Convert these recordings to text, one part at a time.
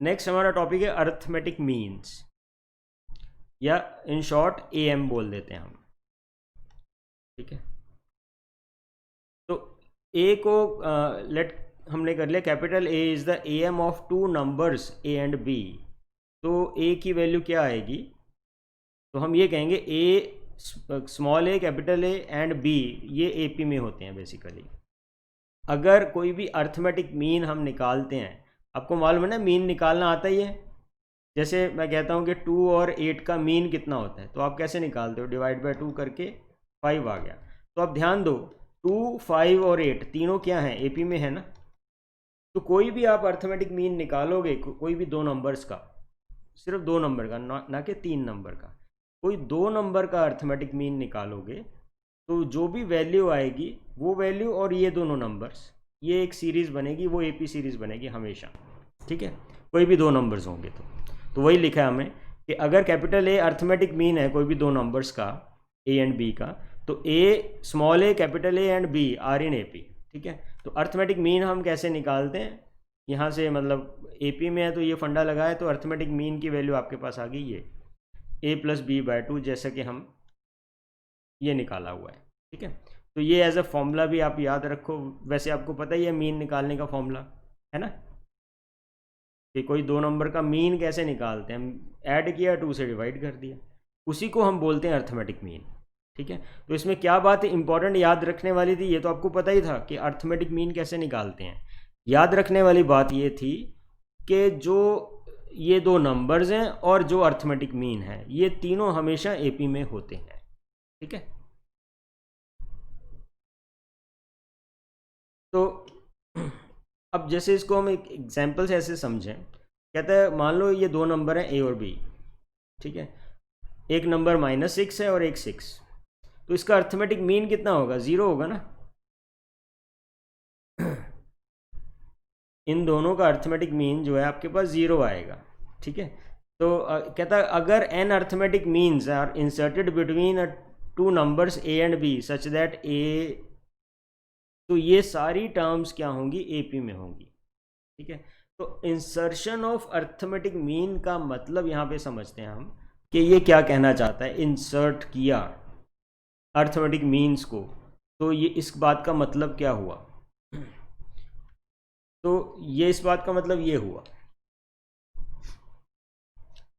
Next हमारा topic है arithmetic means, या इन शॉर्ट एएम बोल देते हैं हम। ठीक है, तो ए को लेट हमने कर लिया capital A is the AM of two numbers a and b. तो ए की वैल्यू क्या आएगी, तो हम ये कहेंगे a small a capital a and b ये एपी में होते हैं बेसिकली। अगर कोई भी अर्थमेटिक मीन हम निकालते हैं, आपको मालूम है ना मीन निकालना आता ही है। जैसे मैं कहता हूँ कि 2 और 8 का मीन कितना होता है, तो आप कैसे निकालते हो, डिवाइड बाय 2 करके 5 आ गया। तो आप ध्यान दो 2, 5 और 8 तीनों क्या हैं, एपी में है ना। तो कोई भी आप अर्थमेटिक मीन निकालोगे कोई भी दो नंबर्स का, सिर्फ 2 नंबर का, ना कि 3 नंबर का, कोई 2 नंबर का अर्थमेटिक मीन निकालोगे, तो जो भी वैल्यू आएगी वो वैल्यू और ये दोनों नंबर्स, ये एक सीरीज़ बनेगी, वो एपी सीरीज़ बनेगी हमेशा। ठीक है, कोई भी 2 नंबर्स होंगे तो वही लिखा है हमें कि अगर कैपिटल ए अर्थमेटिक मीन है कोई भी 2 नंबर्स का, ए एंड बी का, तो a small a capital a and b are in AP. ठीक है, तो अर्थमेटिक मीन हम कैसे निकालते हैं, यहाँ से मतलब एपी में है तो ये फंडा लगा है, तो अर्थमेटिक मीन की वैल्यू आपके पास आ गई ये ए प्लस बी बाय 2, जैसा कि हम ये निकाला हुआ है। ठीक है, तो ये एज अ फॉर्मूला भी आप याद रखो। वैसे आपको पता ही है मीन निकालने का फॉर्मूला, है ना, कि कोई 2 नंबर का मीन कैसे निकालते हैं, हम ऐड किया 2 से डिवाइड कर दिया, उसी को हम बोलते हैं अर्थमेटिक मीन। ठीक है, तो इसमें क्या बात इंपॉर्टेंट याद रखने वाली थी, ये तो आपको पता ही था कि अर्थमेटिक मीन कैसे निकालते हैं। याद रखने वाली बात ये थी कि जो ये 2 नंबर्स हैं और जो अर्थमेटिक मीन है, ये तीनों हमेशा एपी में होते हैं। ठीक है, तो अब जैसे इसको हम एक एग्जाम्पल से ऐसे समझें, कहते हैं मान लो ये 2 नंबर हैं ए और बी। ठीक है, एक नंबर -6 है और एक 6, तो इसका अर्थमेटिक मीन कितना होगा, 0 होगा ना। इन दोनों का अर्थमेटिक मीन जो है आपके पास 0 आएगा। ठीक है, तो कहता है अगर an arithmetic means are inserted between 2 numbers a and b such that a, तो ये सारी टर्म्स क्या होंगी, एपी में होंगी। ठीक है, तो इंसर्शन ऑफ अर्थमेटिक मीन का मतलब यहाँ पे समझते हैं हम कि ये क्या कहना चाहता है, इंसर्ट किया अर्थमेटिक मीन्स को, तो ये इस बात का मतलब क्या हुआ, तो ये इस बात का मतलब ये हुआ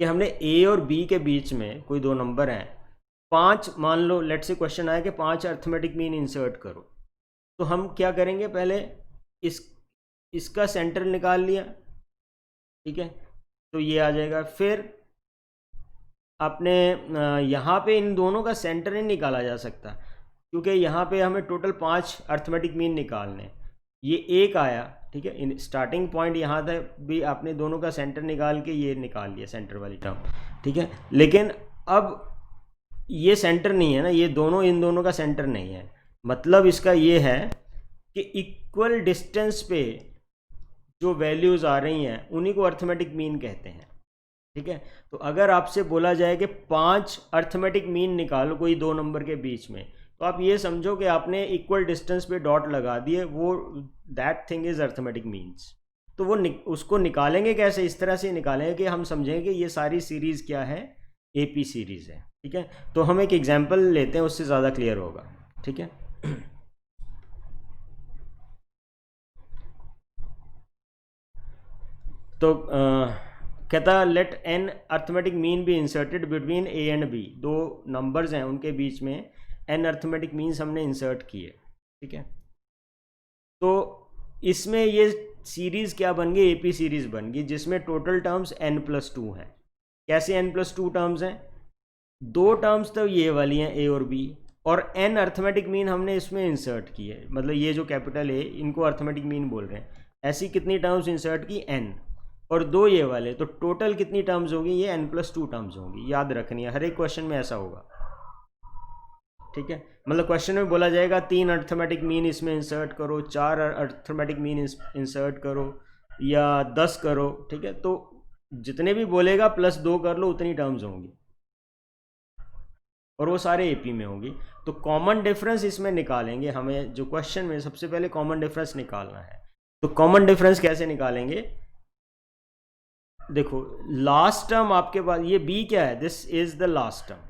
कि हमने ए और बी के बीच में कोई 2 नंबर हैं, 5 मान लो, लेट से क्वेश्चन आया कि 5 अर्थमेटिक मीन इंसर्ट करो, तो हम क्या करेंगे, पहले इसका सेंटर निकाल लिया। ठीक है, तो ये आ जाएगा। फिर आपने यहाँ पे इन दोनों का सेंटर नहीं निकाला जा सकता, क्योंकि यहाँ पे हमें टोटल 5 अर्थमेटिक मीन निकालने, ये एक आया। ठीक है, इन स्टार्टिंग पॉइंट यहाँ था भी, आपने दोनों का सेंटर निकाल के ये निकाल लिया सेंटर वाली टर्म। ठीक है, लेकिन अब ये सेंटर नहीं है ना, ये दोनों इन दोनों का सेंटर नहीं है। मतलब इसका ये है कि इक्वल डिस्टेंस पे जो वैल्यूज़ आ रही हैं उन्हीं को अर्थमेटिक मीन कहते हैं। ठीक है, तो अगर आपसे बोला जाए कि 5 अर्थमेटिक मीन निकालो कोई 2 नंबर के बीच में, तो आप ये समझो कि आपने इक्वल डिस्टेंस पे डॉट लगा दिए, वो that thing is arithmetic means. तो वो उसको निकालेंगे कैसे, इस तरह से निकालेंगे कि हम समझेंगे कि ये सारी सीरीज़ क्या है, एपी सीरीज़ है। ठीक है, तो हम एक एग्जाम्पल लेते हैं, उससे ज़्यादा क्लियर होगा। ठीक है, तो कहता let n arithmetic mean be inserted between a and b, 2 numbers हैं उनके बीच में एन अर्थमेटिक मीन्स हमने इंसर्ट किए। ठीक है, तो इसमें ये सीरीज़ क्या बन गई, एपी सीरीज़ बन गई, जिसमें टोटल टर्म्स n+2 हैं। कैसे n+2 टर्म्स हैं, 2 टर्म्स तो ये वाली हैं ए और बी, और n अर्थमेटिक मीन हमने इसमें इंसर्ट की है, मतलब ये जो कैपिटल ए इनको अर्थमेटिक मीन बोल रहे हैं। ऐसी कितनी टर्म्स इंसर्ट की, n, और 2 ये वाले, तो टोटल कितनी टर्म्स होगी, ये n+2 टर्म्स होंगी। याद रखनी है, हर एक क्वेश्चन में ऐसा होगा। ठीक है, मतलब क्वेश्चन में बोला जाएगा 3 अर्थमेटिक मीन इसमें इंसर्ट करो, 4 अर्थमेटिक मीन इंसर्ट करो, या 10 करो। ठीक है, तो जितने भी बोलेगा +2 कर लो, उतनी टर्म्स होंगी, और वो सारे एपी में होंगी। तो कॉमन डिफरेंस इसमें निकालेंगे हमें, जो क्वेश्चन में सबसे पहले कॉमन डिफरेंस निकालना है। तो कॉमन डिफरेंस कैसे निकालेंगे, देखो लास्ट टर्म आपके पास ये b क्या है, this is the last term,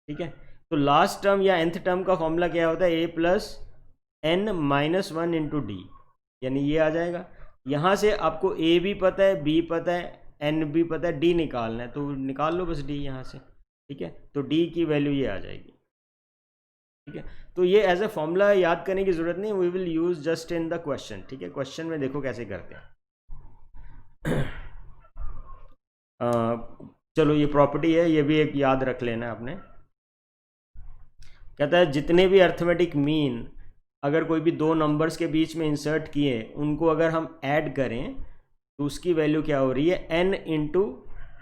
ठीक है। तो लास्ट टर्म या nth टर्म का फॉर्मूला क्या होता है, a plus n minus one into D, यानी ये आ जाएगा। यहाँ से आपको a भी पता है, b पता है, n भी पता है, d निकालना है तो निकाल लो बस d यहाँ से, ठीक है। तो d की वैल्यू ये आ जाएगी, ठीक है। तो ये एज ए फॉर्मूला याद करने की ज़रूरत नहीं, we will use just in the question, ठीक है। क्वेश्चन में देखो कैसे करते हैं। चलो ये प्रॉपर्टी है, ये भी एक याद रख लेना आपने। कहता है जितने भी अर्थमेटिक मीन अगर कोई भी दो नंबर्स के बीच में इंसर्ट किए, उनको अगर हम ऐड करें तो उसकी वैल्यू क्या हो रही है, n into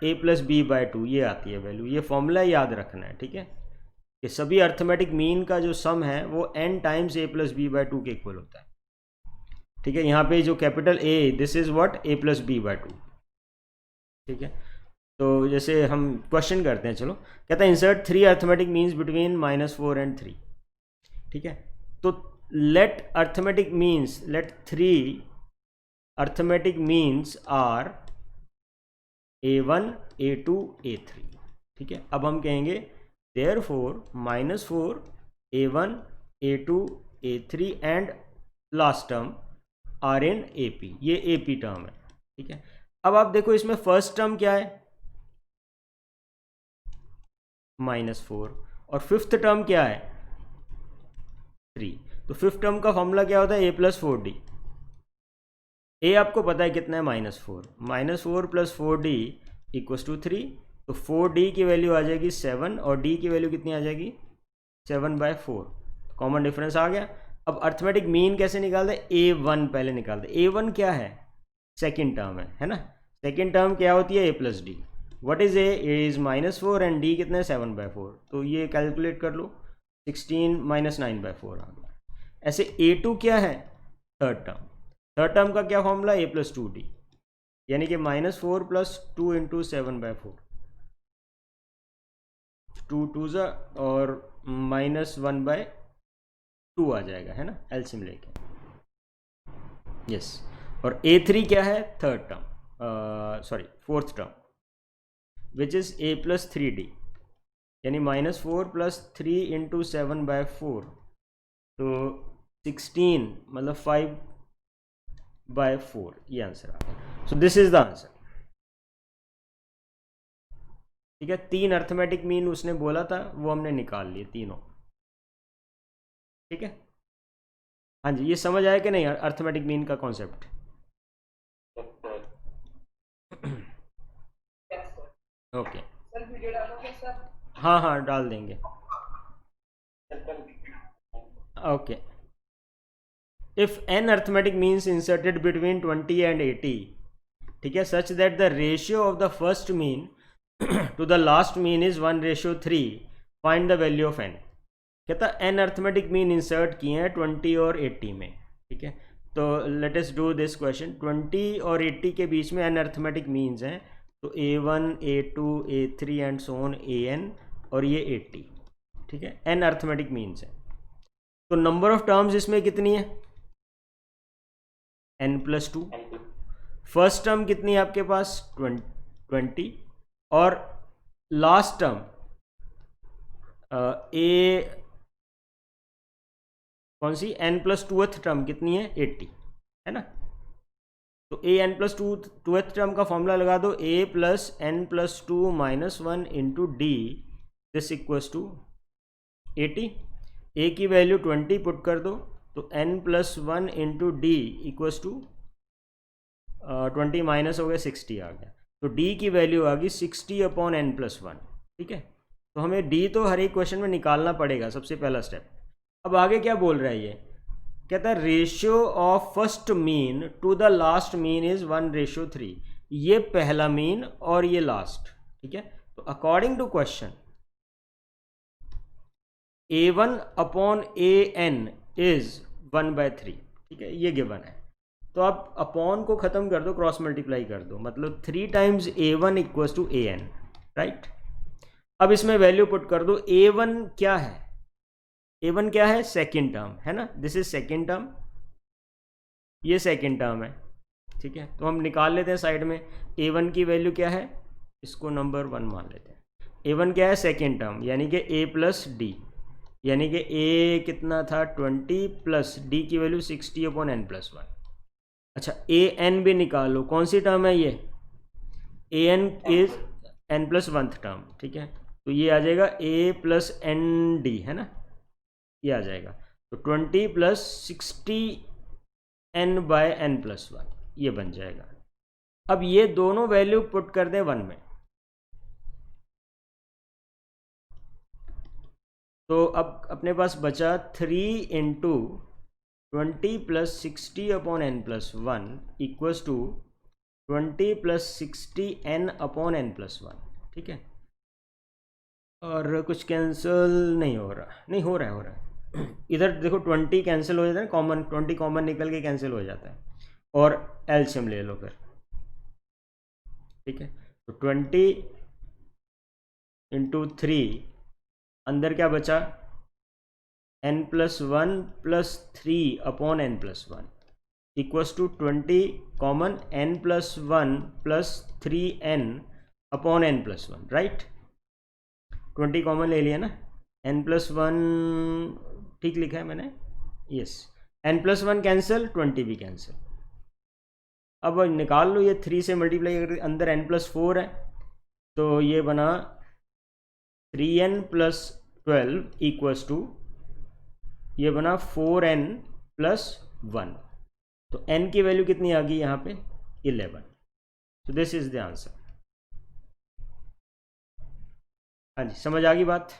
a plus b by two, ये आती है वैल्यू। ये फॉर्मूला याद रखना है, ठीक है। कि सभी अर्थमेटिक मीन का जो सम है वो n times a plus b by two के इक्वल होता है, ठीक है। यहाँ पे जो capital A, this is what, a plus b by two, ठीक है। तो जैसे हम क्वेश्चन करते हैं, चलो। कहता है insert three arithmetic means between -4 and 3, ठीक है। तो let arithmetic means, let three arithmetic means are a1 a2 a3, ठीक है। अब हम कहेंगे therefore -4 a1 a2 a3 and last term are in AP, ये AP टर्म है, ठीक है। अब आप देखो इसमें फर्स्ट टर्म क्या है, -4, और फिफ्थ टर्म क्या है, 3। तो फिफ्थ टर्म का फॉर्मूला क्या होता है, a प्लस 4d। a आपको पता है कितना है, -4, -4 प्लस 4d इक्वल्स टू 3। तो 4d की वैल्यू आ जाएगी 7 और d की वैल्यू कितनी आ जाएगी, 7/4। कॉमन डिफरेंस आ गया। अब अर्थमेटिक मीन कैसे निकालते हैं, a1 पहले निकालते हैं। a1 क्या है, सेकेंड टर्म है ना। सेकेंड टर्म क्या होती है, a plus D. What is a is -4 and d कितना है, 7/4। तो ये कैलकुलेट कर लो, 16 - 9/4 आ गया। ऐसे a2 क्या है, थर्ड टर्म। थर्ड टर्म का क्या फॉर्मूला, a प्लस 2d, यानी कि -4 प्लस 2 इंटू 7/4, 2 2 और -1/2 आ जाएगा, है ना, एलसीएम लेके। यस। और a3 क्या है, third term, sorry fourth term, which is a plus 3d, यानी -4 प्लस 3 इंटू 7/4, तो 16 मतलब 5/4, ये आंसर आ गया। So this is the answer, ठीक है। 3 अर्थमेटिक मीन उसने बोला था, वो हमने निकाल लिए तीनों, ठीक है। हाँ जी, ये समझ आया कि नहीं अर्थमेटिक मीन का कॉन्सेप्ट? ओके, हाँ हाँ डाल देंगे। Okay, if n arithmetic means inserted between 20 and 80, ठीक है, such that the ratio of the first mean to the last mean is 1:3, find the value of n। कहता n अर्थमेटिक मीन इंसर्ट किए हैं 20 और 80 में, ठीक है। तो let us do this question. 20 और 80 के बीच में n अर्थमेटिक मीन्स हैं, तो a1 a2 a3 and so on an, और ये 80, ठीक है, n अर्थमेटिक मीन्स है। तो नंबर ऑफ टर्म्स इसमें कितनी है, n+2। फर्स्ट टर्म कितनी है आपके पास, 20, और लास्ट टर्म a कौन सी, n+2th टर्म कितनी है, 80, है ना। तो a n+2th टर्म का फॉर्मूला लगा दो, a plus n+2 - 1 into d, this equals to 80। a की वैल्यू 20 पुट कर दो, तो n+1 into d equals to 20 minus हो गया 60 आ गया। तो d की वैल्यू आ गई 60/n+1, ठीक है। तो हमें d तो हर एक क्वेश्चन में निकालना पड़ेगा, सबसे पहला स्टेप। अब आगे क्या बोल रहा है ये, कहता है ratio of first mean to the last mean is 1:3। ये पहला मीन और ये लास्ट, ठीक है। तो according to question a1/an is 1/3, ठीक है, ये गिवन है। तो आप अपॉन को खत्म कर दो, क्रॉस मल्टीप्लाई कर दो, मतलब 3 times a1 equals to an, right. अब इसमें वैल्यू पुट कर दो। a1 क्या है, a1 क्या है, सेकेंड टर्म है ना, दिस इज सेकेंड टर्म, ये सेकेंड टर्म है, ठीक है, तो हम निकाल लेते हैं साइड में। A1 की वैल्यू क्या है, इसको नंबर 1 मान लेते हैं। A1 क्या है, सेकेंड टर्म, यानी कि A प्लस डी, यानी कि A कितना था 20 प्लस डी की वैल्यू 60/n+1। अच्छा, AN भी निकालो, कौन सी टर्म है ये, AN इज n+1th टर्म, ठीक है, तो ये आ जाएगा A प्लस ND, है ना, ये आ जाएगा। तो 20 प्लस 60n/n+1 ये बन जाएगा। अब ये दोनों वैल्यू पुट कर दें 1 में, तो अब अपने पास बचा 3 into 20 plus 60/n+1 equals to 20 plus 60n/n+1, ठीक है। और कुछ कैंसिल नहीं हो रहा, नहीं हो रहा है इधर देखो 20 कैंसिल हो जाता है, कॉमन 20 कॉमन निकल के कैंसिल हो जाता है, और एलसीएम ले लो फिर, ठीक है। तो 20 इंटू 3, अंदर क्या बचा, n+1 plus 3/n+1 equals to 20 common n+1 plus 3n/n+1, right. 20 common ले लिया ना, n+1 ठीक लिखा है मैंने, यस, n+1 कैंसिल, 20 भी कैंसिल। अब निकाल लो, ये 3 से मल्टीप्लाई अगर अंदर n+4 है, तो ये बना 3n प्लस 12 इक्वल्स टू, ये बना 4n प्लस 1, तो n की वैल्यू कितनी आ गई यहाँ पे, 11। तो दिस इज द आंसर। हाँ जी, समझ आ गई बात।